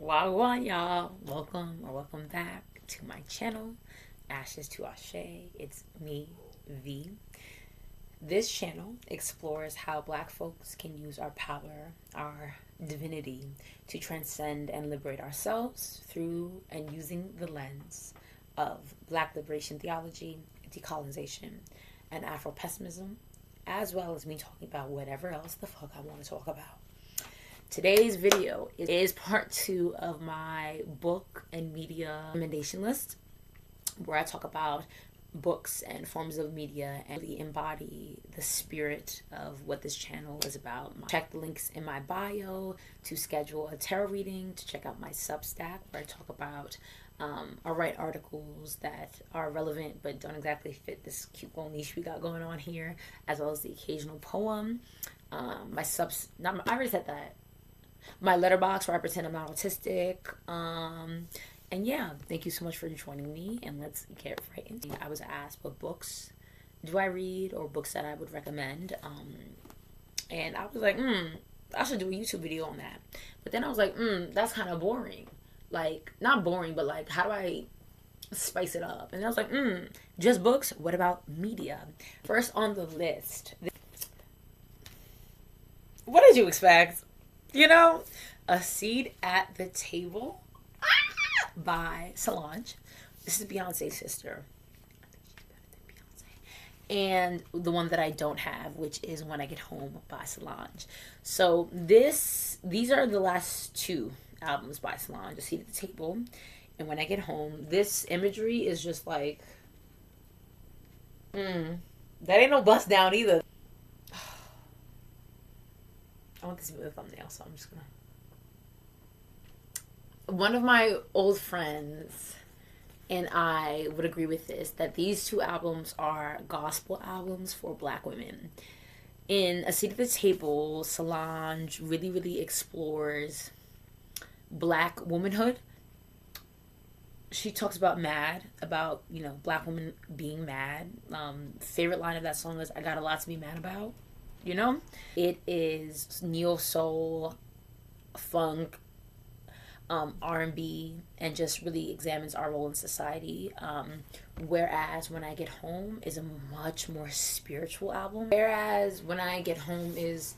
Wagwan, y'all. Welcome back to my channel, Ashes to Ashe. It's me, V. This channel explores how Black folks can use our power, our divinity, to transcend and liberate ourselves through and using the lens of Black liberation theology, decolonization, and afro-pessimism, as well as me talking about whatever else the fuck I want to talk about. Today's video is part 2 of my book and media recommendation list, where I talk about books and forms of media and really embody the spirit of what this channel is about. Check the links in my bio to schedule a tarot reading, to check out my Substack, where I talk about or write articles that are relevant but don't exactly fit this cute little niche we got going on here, as well as the occasional poem. I already said that. My Letterboxd, where I pretend I'm not autistic. And yeah, thank you so much for joining me, and let's get right into it. I was asked what books do I read or books that I would recommend. And I was like, I should do a YouTube video on that. But then I was like, that's kind of boring. Like, not boring, but like, how do I spice it up? And I was like, just books? What about media? First on the list. What did you expect? You know, A Seat at the Table by Solange. This is Beyonce's sister. And the one that I don't have, which is When I Get Home by Solange. So these are the last 2 albums by Solange. A Seat at the Table and When I Get Home. This imagery is just like, that ain't no bust down either. I want this to be the thumbnail, so I'm just gonna. One of my old friends and I would agree with this, that these 2 albums are gospel albums for Black women. In A Seat at the Table, Solange really explores Black womanhood. She talks about about, Black women being mad. Favorite line of that song is, I got a lot to be mad about. It is neo soul, funk, R&B, and just really examines our role in society. Whereas When I Get Home is a much more spiritual album. Whereas When I Get Home is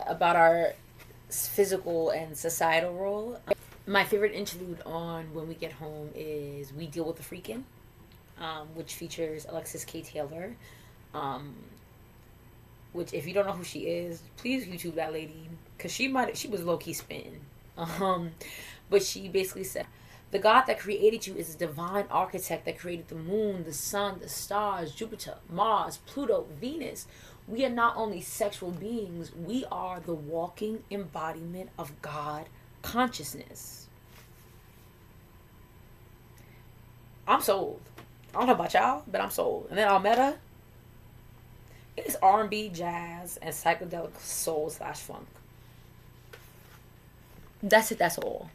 about our physical and societal role. My favorite interlude on When We Get Home is We Deal with the Freakin', which features Alexis K. Taylor. Which, if you don't know who she is, please YouTube that lady, because she was low-key spitting. But she basically said, the God that created you is a divine architect that created the moon, the sun, the stars, Jupiter, Mars, Pluto, Venus. We are not only sexual beings, we are the walking embodiment of God consciousness. I'm sold. I don't know about y'all, but I'm sold. And then Almeda, it's R&B, jazz, and psychedelic soul/funk. That's it. That's all.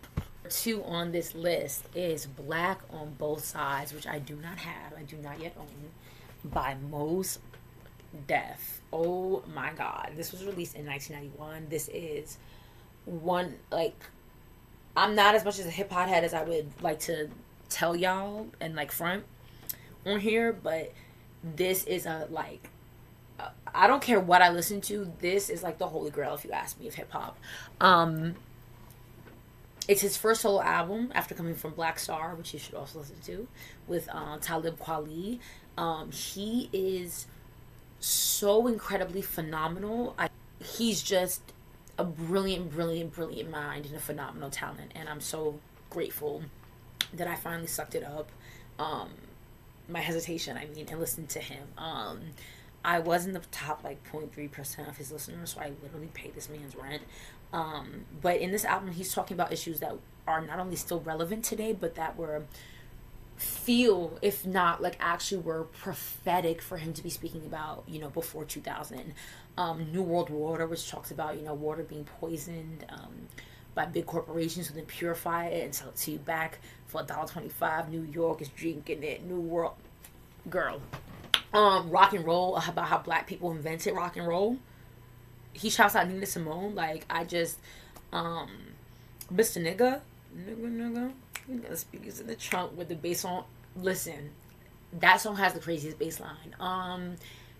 2 on this list is Black on Both Sides, which I do not have. I do not yet own, by Mos Def. Oh my God. This was released in 1991. This is one, like, I'm not as much as a hip-hop head as I would like to tell y'all and, like, front on here, but this is a, like, I don't care what I listen to. This is like the holy grail, if you ask me, of hip hop. It's his first solo album after coming from Black Star, which you should also listen to, with Talib Kweli. He is so incredibly phenomenal. He's just a brilliant mind and a phenomenal talent, and I'm so grateful that I finally sucked it up. My hesitation, and listened to him. I was in the top 0.3% of his listeners, so I literally paid this man's rent. But in this album, he's talking about issues that are not only still relevant today, but that if not actually were prophetic for him to be speaking about, before 2000. New World Water, which talks about, water being poisoned by big corporations who then purify it and sell it to you back for $1.25. New York is drinking it. New World. Girl. Rock and roll, about how Black people invented rock and roll. He shouts out Nina Simone. I just Mr. Nigga. We got speakers in the trunk with the bass on. Listen, that song has the craziest bass line.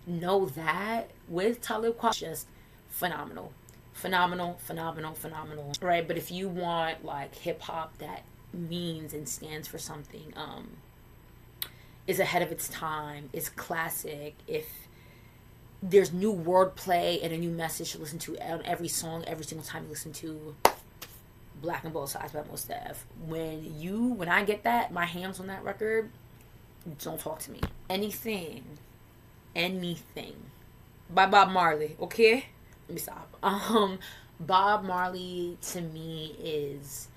Know that with Talib Kweli, just phenomenal. Phenomenal. Right? But if you want like hip hop that means and stands for something, is ahead of its time, is classic, if there's new wordplay and a new message to listen to on every song, every single time you listen to Black on Both Sides by Mos Def. When I get that, my hands on that record, don't talk to me. Anything by Bob Marley, okay? Let me stop. Bob Marley to me is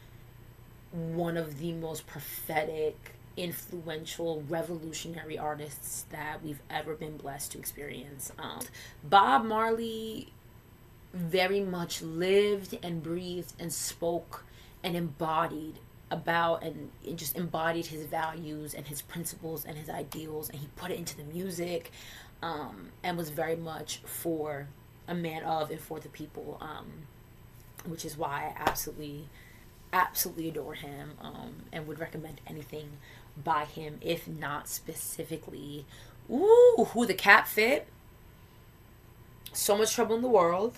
one of the most prophetic, influential, revolutionary artists that we've ever been blessed to experience. Bob Marley very much lived and breathed and spoke and embodied about and just embodied his values and his principles and his ideals, and he put it into the music, and was very much for a man of and for the people, which is why I absolutely adore him, and would recommend anything by him, if not specifically Who the Cap Fit, So Much Trouble in the World.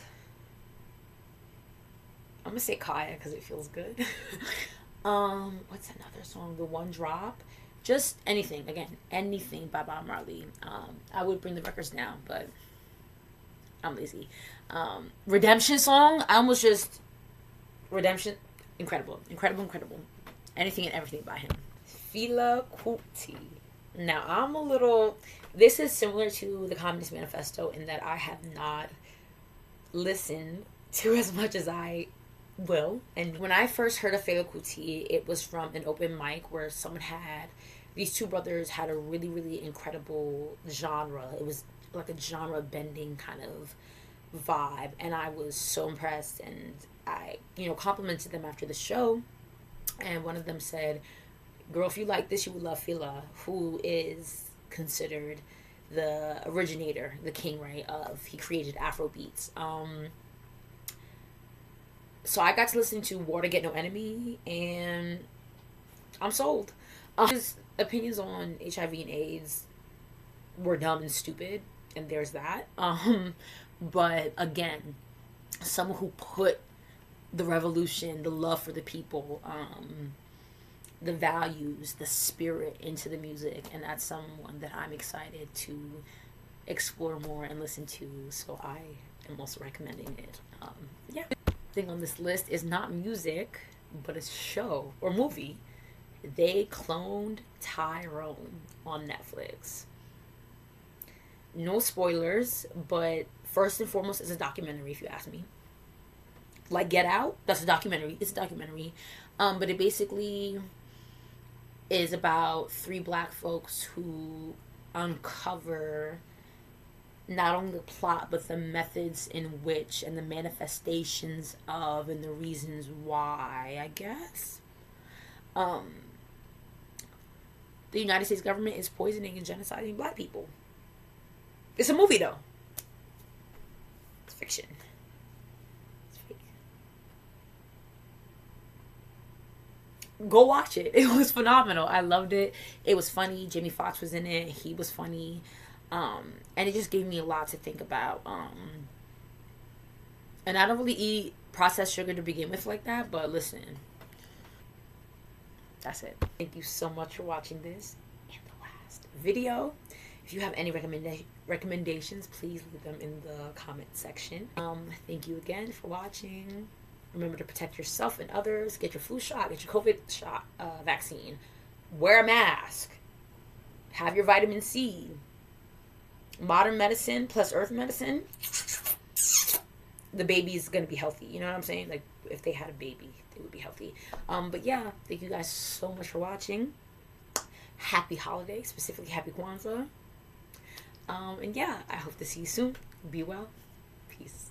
I'm gonna say Kaya because it feels good. What's another song? The One Drop. Just anything by Bob Marley. I would bring the records down, but I'm lazy. Redemption song. Redemption. Incredible. Anything and everything by him. Fela Kuti. Now this is similar to the Communist Manifesto in that I have not listened to as much as I will. And when I first heard of Fela Kuti, it was from an open mic where these two brothers had a really, really incredible genre. It was like a genre bending kind of vibe, and I was so impressed, and I, complimented them after the show, and one of them said, "Girl, if you like this, you would love Fela," who is considered the originator, the king, right, he created Afro beats. So I got to listen to Water Get No Enemy, and I'm sold. His opinions on HIV and AIDS were dumb and stupid, and there's that. But again, someone who put the revolution, the love for the people, the values, the spirit into the music, and that's someone that I'm excited to explore more and listen to, so I am also recommending it. Thing on this list is not music, but a show or movie. They cloned Tyrone on Netflix. No spoilers, but first and foremost, it's a documentary, if you ask me. Like Get Out, that's a documentary. It's a documentary. But it basically is about 3 black folks who uncover not only the plot, but the methods in which, and the manifestations of, and the reasons why, I guess, the United States government is poisoning and genociding black people. It's a movie, though. It's fiction. It's fake. Go watch it. It was phenomenal. I loved it. It was funny. Jamie Foxx was in it. He was funny. And it just gave me a lot to think about. And I don't really eat processed sugar to begin with like that, but listen. That's it. Thank you so much for watching this and the last video. If you have any recommendations, please leave them in the comment section. Thank you again for watching. Remember to protect yourself and others. Get your flu shot. Get your COVID shot vaccine. Wear a mask. Have your vitamin C. Modern medicine plus earth medicine. The baby's going to be healthy. You know what I'm saying? Like, if they had a baby, they would be healthy. But yeah, thank you guys so much for watching. Happy holidays, specifically happy Kwanzaa. And yeah, I hope to see you soon. Be well. Peace.